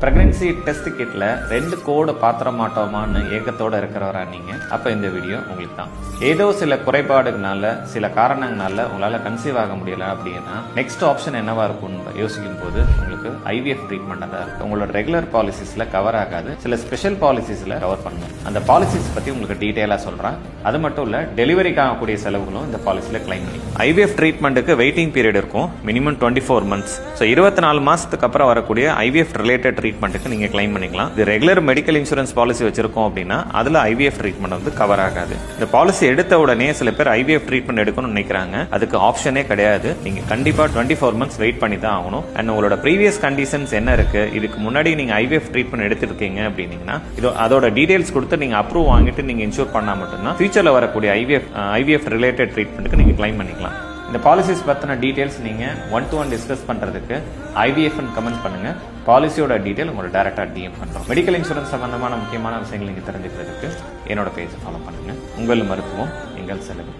Pregnancy test கிட்ல 2 கோடு பாத்திர மாட்டோமான்னு ஏக்கத்தோட இருக்கிறவரா நீங்க? அப்ப இந்த வீடியோ உங்களுக்கு தான். ஏதோ சில குறைபாடுகளால சில காரணங்களால உங்களால கன்சீவ் ஆக முடியல அப்படின்னா நெக்ஸ்ட் ஆப்ஷன் என்னவா இருக்கும்னு யோசிக்கும் போது உங்களுக்கு ஐவிஎஃப் ட்ரீட்மெண்ட் தான் இருக்கு. உங்களோட ரெகுலர் பாலிசிஸ்ல கவர் ஆகாது, சில ஸ்பெஷல் பாலிசிஸ்ல கவர் பண்ணும். அந்த பாலிசிஸ் பத்தி உங்களுக்கு டீடைலா சொல்றேன். அது மட்டும் இல்ல டெலிவரிக்கு ஆகக்கூடிய செலவுகளும் இந்த பாலிசில கிளைம் பண்ணி. ஐவிஎஃப் ட்ரீட்மெண்ட்டுக்கு வெயிட்டிங் பீரியட் இருக்கும், மினிமம் 24 months. ஸோ 24 மாசத்துக்கு அப்புறம் வரக்கூடிய ஐவிஎஃப் ரிலேட்டட் ட்ரீட்மெண்ட்டுக்கு நீங்க கிளைம் பண்ணிக்கலாம். இது ரெகுலர் மெடிக்கல் இன்சூரன்ஸ் பாலிசி வச்சிருக்கோம் அப்படின்னா அதுல ஐவிஎஃப் ட்ரீட்மெண்ட் வந்து கவர் ஆகாது. இந்த பாலிசி எடுத்த உடனே சில பேர் ஐவிஎஃப் ட்ரீட்மெண்ட் எடுக்கணும்னு நினைக்கிறாங்க. அதுக்கு ஆப்ஷனே கிடையாது. நீங்க கண்டிப்பா 24 months வெயிட் பண்ணி தான் ஆகணும். அண்ட் உங்களோட ப்ரீவியஸ் கண்டிஷன்ஸ் என்ன இருக்கு, இதுக்கு முன்னாடி நீங்க ஐவிஎஃப் ட்ரீட்மெண்ட் எடுத்துருக்கீங்க அப்படின்னீங்கன்னா அதோட டீடைல்ஸ் கொடுத்து நீங்க அப்ரூவ் வாங்கிட்டு நீங்க இன்சூர் பண்ணா மட்டும்தான் ஃபியூச்சர்ல வரக்கூடிய ஐவிஎஃப் ரிலேட்டட் ட்ரீட்மெண்ட்டுக்கு நீங்க கிளைம் பண்ணிக்கலாம். இந்த பாலிசிஸ் பத்தின டீடைல்ஸ் நீங்க 1-to-1 டிஸ்கஸ் பண்றதுக்கு IVF கமெண்ட் பண்ணுங்க. பாலிசியோட டீடைல் உங்களுக்கு டைரக்டா DM பண்றோம். மெடிக்கல் இன்சூரன்ஸ் சம்பந்தமான முக்கியமான விஷயங்கள் நீங்க தெரிஞ்சுக்கிறதுக்கு என்னோட பேஜ் ஃபாலோ பண்ணுங்க. உங்கள் மருத்துவம் எங்கள் செலவு.